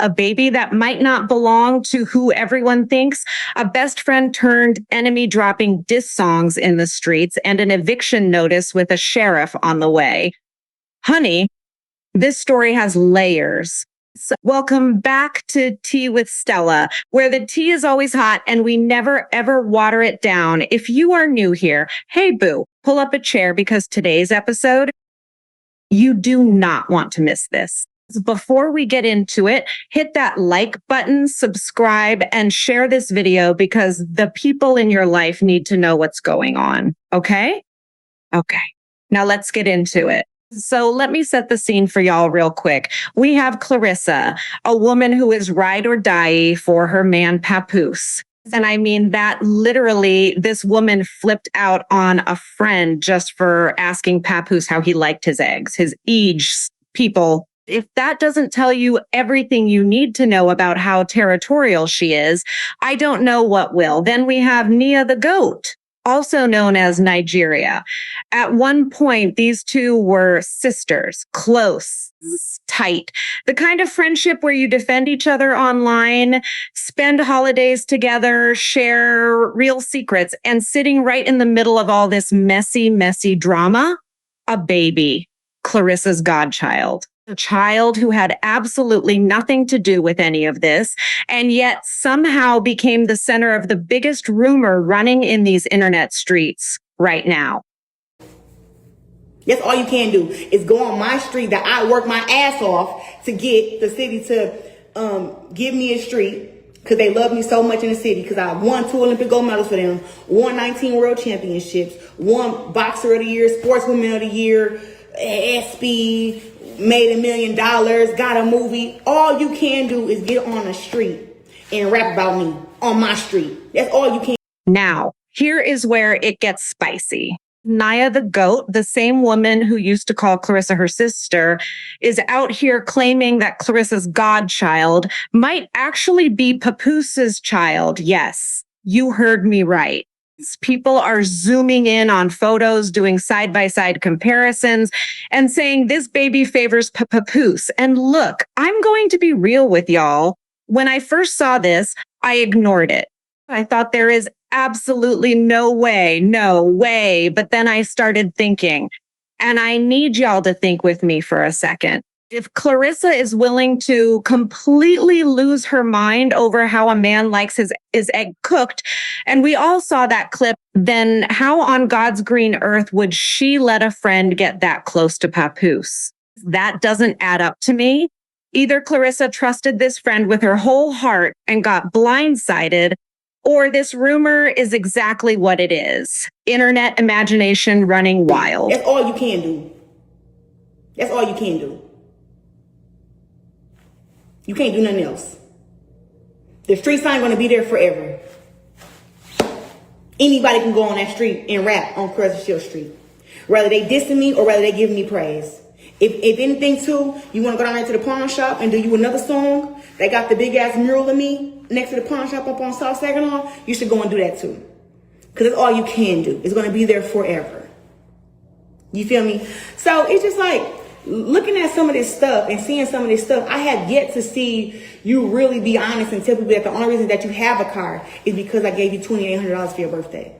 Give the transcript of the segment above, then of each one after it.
A baby that might not belong to who everyone thinks, a best friend turned enemy dropping diss songs in the streets, and an eviction notice with a sheriff on the way. Honey, this story has layers. So welcome back to Tea with Stella, where the tea is always hot and we never ever water it down. If you are new here, hey boo, pull up a chair because today's episode, you do not want to miss this. Before we get into it, hit that like button, subscribe, and share this video because the people in your life need to know what's going on. Okay? Okay. Now let's get into it. So let me set the scene for y'all real quick. We have Clarissa, a woman who is ride or die for her man Papoose. And I mean that literally, this woman flipped out on a friend just for asking Papoose how he liked his eggs, his age, people. If that doesn't tell you everything you need to know about how territorial she is, I don't know what will. Then we have Nia the goat, also known as Nigeria. At one point, these two were sisters, close, tight, the kind of friendship where you defend each other online, spend holidays together, share real secrets, and sitting right in the middle of all this messy, messy drama, a baby, Clarissa's godchild. A child who had absolutely nothing to do with any of this, and yet somehow became the center of the biggest rumor running in these internet streets right now. That's all you can do is go on my street that I work my ass off to get the city to give me a street because they love me so much in the city because I won 2 Olympic gold medals for them, won 19 world championships, won boxer of the year, sportswoman of the year, SB, made $1 million, got a movie. All you can do is get on the street and rap about me on my street. That's all you can. Now, here is where it gets spicy. Nia the goat, the same woman who used to call Clarissa her sister, is out here claiming that Clarissa's godchild might actually be Papooses' child. Yes, you heard me right. People are zooming in on photos, doing side-by-side comparisons, and saying this baby favors Papoose. And look, I'm going to be real with y'all. When I first saw this, I ignored it. I thought there is absolutely no way. But then I started thinking, and I need y'all to think with me for a second. If Clarissa is willing to completely lose her mind over how a man likes his egg cooked, and we all saw that clip, then how on God's green earth would she let a friend get that close to Papoose? That doesn't add up to me. Either Clarissa trusted this friend with her whole heart and got blindsided, or this rumor is exactly what it is. Internet imagination running wild. That's all you can do. That's all you can do. You can't do nothing else. The streets aren't going to be there forever. Anybody can go on that street and rap on Clarissa Street. Whether they dissing me or whether they giving me praise. If anything too, you want to go down there to the pawn shop and do you another song, they got the big ass mural of me next to the pawn shop up on South Saginaw, you should go and do that too. Because that's all you can do. It's going to be there forever. You feel me? So it's just like, looking at some of this stuff and seeing some of this stuff, I have yet to see you really be honest and tell people that the only reason that you have a car is because I gave you $2,800 for your birthday.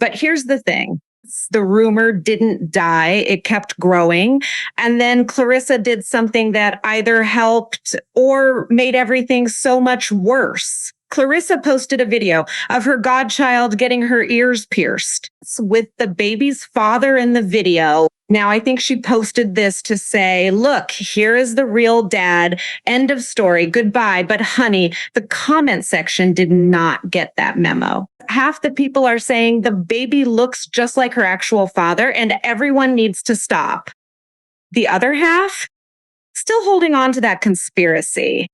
But here's the thing. The rumor didn't die. It kept growing. And then Clarissa did something that either helped or made everything so much worse. Clarissa posted a video of her godchild getting her ears pierced with the baby's father in the video. Now, I think she posted this to say, look, here is the real dad. End of story. Goodbye. But honey, the comment section did not get that memo. Half the people are saying the baby looks just like her actual father and everyone needs to stop. The other half, still holding on to that conspiracy.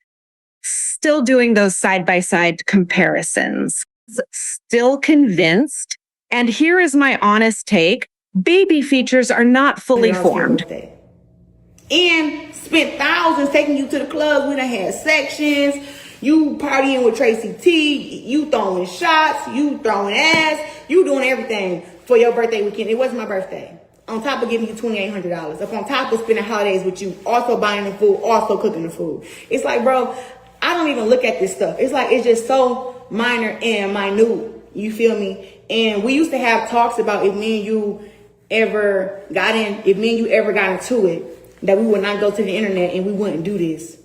Still doing those side-by-side comparisons, still convinced. And here is my honest take. Baby features are not fully formed. And spent thousands taking you to the clubs. We done had sections. You partying with Tracy T. You throwing shots. You throwing ass. You doing everything for your birthday weekend. It wasn't my birthday. On top of giving you $2,800, up on top of spending holidays with you, also buying the food, also cooking the food. It's like, bro, I don't even look at this stuff. It's like, it's just so minor and minute. You feel me? And we used to have talks about if me and you ever got into it, that we would not go to the internet and we wouldn't do this.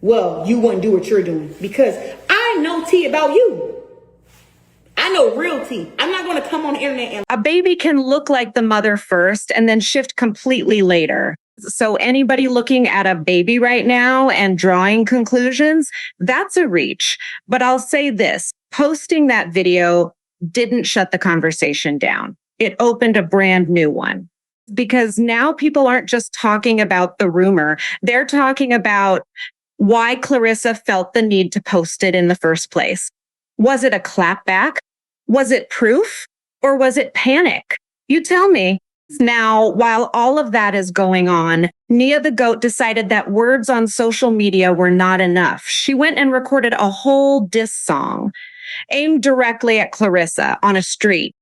Well, you wouldn't do what you're doing because I know tea about you. I know real tea. I'm not going to come on the internet and... A baby can look like the mother first and then shift completely later. So anybody looking at a baby right now and drawing conclusions, that's a reach. But I'll say this, posting that video didn't shut the conversation down. It opened a brand new one. Because now people aren't just talking about the rumor. They're talking about why Clarissa felt the need to post it in the first place. Was it a clapback? Was it proof? Or was it panic? You tell me. Now, while all of that is going on, Nia the Goat decided that words on social media were not enough. She went and recorded a whole diss song aimed directly at Clarissa on a street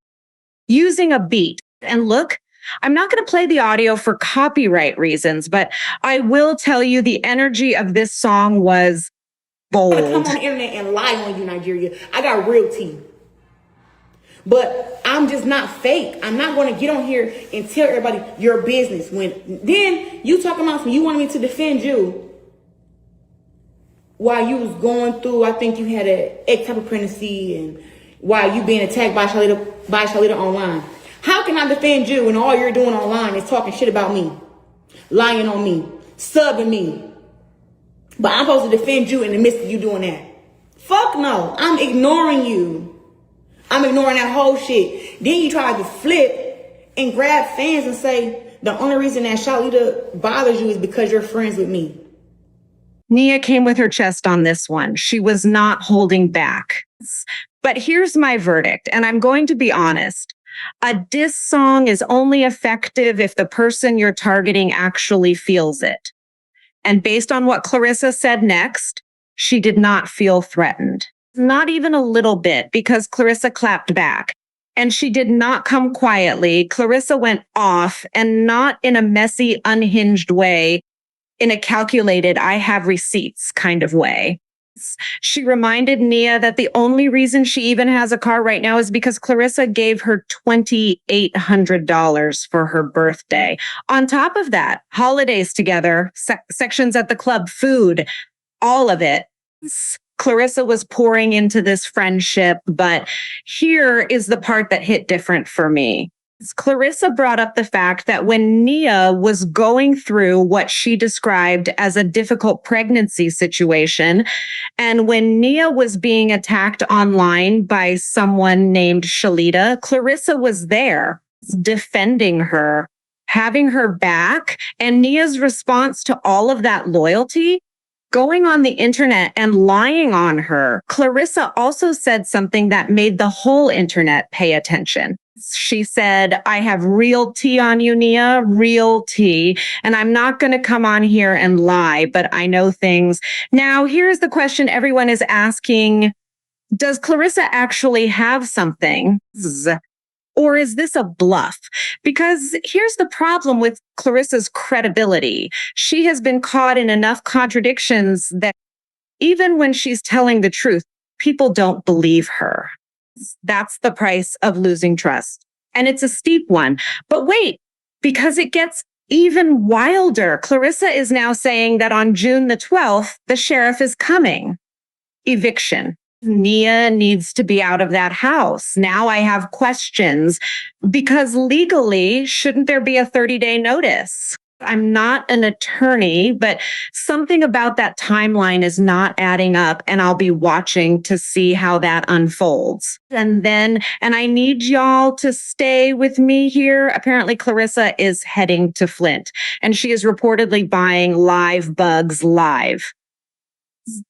using a beat. And look, I'm not going to play the audio for copyright reasons, but I will tell you the energy of this song was bold. I'm going to come on the internet and lie on you, Nigeria. I got real tea. But I'm just not fake. I'm not going to get on here and tell everybody your business. When then you talking about some, you wanted me to defend you while you was going through, I think you had an X type of pregnancy and while you being attacked by Shalita online. How can I defend you when all you're doing online is talking shit about me, lying on me, subbing me? But I'm supposed to defend you in the midst of you doing that. Fuck no. I'm ignoring you. I'm ignoring that whole shit. Then you try to flip and grab fans and say the only reason that Shalita bothers you is because you're friends with me. Nia came with her chest on this one. She was not holding back. But here's my verdict, and I'm going to be honest. A diss song is only effective if the person you're targeting actually feels it. And based on what Clarissa said next, she did not feel threatened. Not even a little bit, because Clarissa clapped back. And she did not come quietly. Clarissa went off, and not in a messy, unhinged way, in a calculated, I have receipts kind of way. She reminded Nia that the only reason she even has a car right now is because Clarissa gave her $2,800 for her birthday. On top of that, holidays together, sections at the club, food, all of it. Clarissa was pouring into this friendship, but here is the part that hit different for me. Clarissa brought up the fact that when Nia was going through what she described as a difficult pregnancy situation, and when Nia was being attacked online by someone named Shalita, Clarissa was there defending her, having her back, and Nia's response to all of that loyalty, going on the internet and lying on her. Clarissa also said something that made the whole internet pay attention. She said, I have real tea on you, Nia, real tea. And I'm not going to come on here and lie, but I know things. Now, here's the question everyone is asking. Does Clarissa actually have something? Or is this a bluff? Because here's the problem with Clarissa's credibility. She has been caught in enough contradictions that even when she's telling the truth, people don't believe her. That's the price of losing trust. And it's a steep one. But wait, because it gets even wilder. Clarissa is now saying that on June the 12th, the sheriff is coming. Eviction. Nia needs to be out of that house. Now I have questions because legally, shouldn't there be a 30-day notice? I'm not an attorney, but something about that timeline is not adding up, and I'll be watching to see how that unfolds. And I need y'all to stay with me here. Apparently, Clarissa is heading to Flint, and she is reportedly buying live bugs live.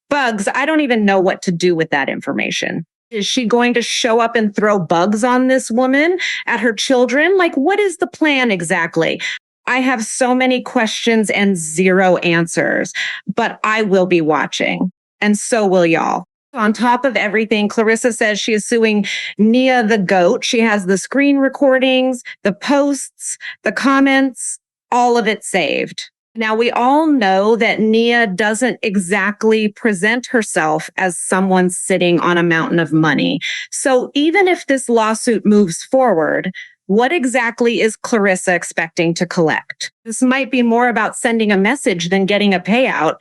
Bugs, I don't even know what to do with that information. Is she going to show up and throw bugs on this woman, at her children? Like, what is the plan exactly? I have so many questions and zero answers, but I will be watching, and so will y'all. On top of everything, Clarissa says she is suing Nia the goat. She has the screen recordings, the posts, the comments, all of it saved. Now, we all know that Nia doesn't exactly present herself as someone sitting on a mountain of money. So even if this lawsuit moves forward, what exactly is Clarissa expecting to collect? This might be more about sending a message than getting a payout.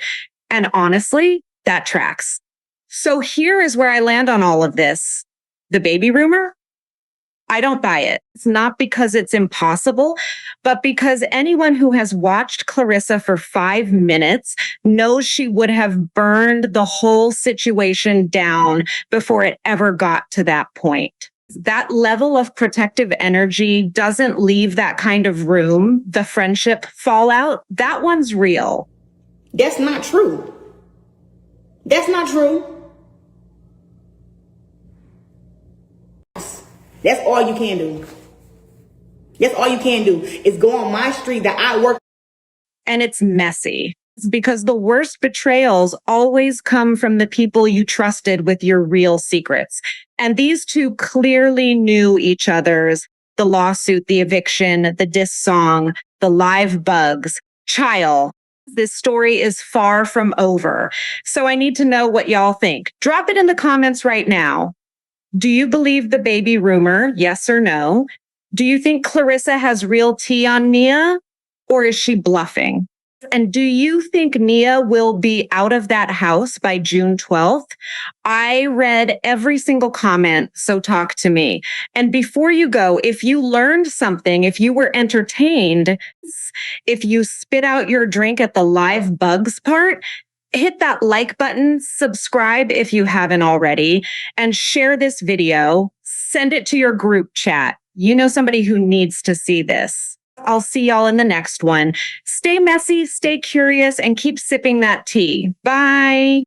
And honestly, that tracks. So here is where I land on all of this. The baby rumor? I don't buy it. It's not because it's impossible, but because anyone who has watched Clarissa for 5 minutes knows she would have burned the whole situation down before it ever got to that point. That level of protective energy doesn't leave that kind of room. The friendship fallout, that one's real. That's not true. That's not true. That's all you can do. That's all you can do is go on my street that I work. And it's messy. It's because the worst betrayals always come from the people you trusted with your real secrets. And these two clearly knew each other's, the lawsuit, the eviction, the diss song, the live bugs. Child, this story is far from over. So I need to know what y'all think. Drop it in the comments right now. Do you believe the baby rumor? Yes or no? Do you think Clarissa has real tea on Nia, or is she bluffing? And do you think Nia will be out of that house by June 12th? I read every single comment, so talk to me. And before you go, if you learned something, if you were entertained, if you spit out your drink at the live bugs part, hit that like button, subscribe if you haven't already, and share this video. Send it to your group chat. You know somebody who needs to see this. I'll see y'all in the next one. Stay messy, stay curious, and keep sipping that tea. Bye.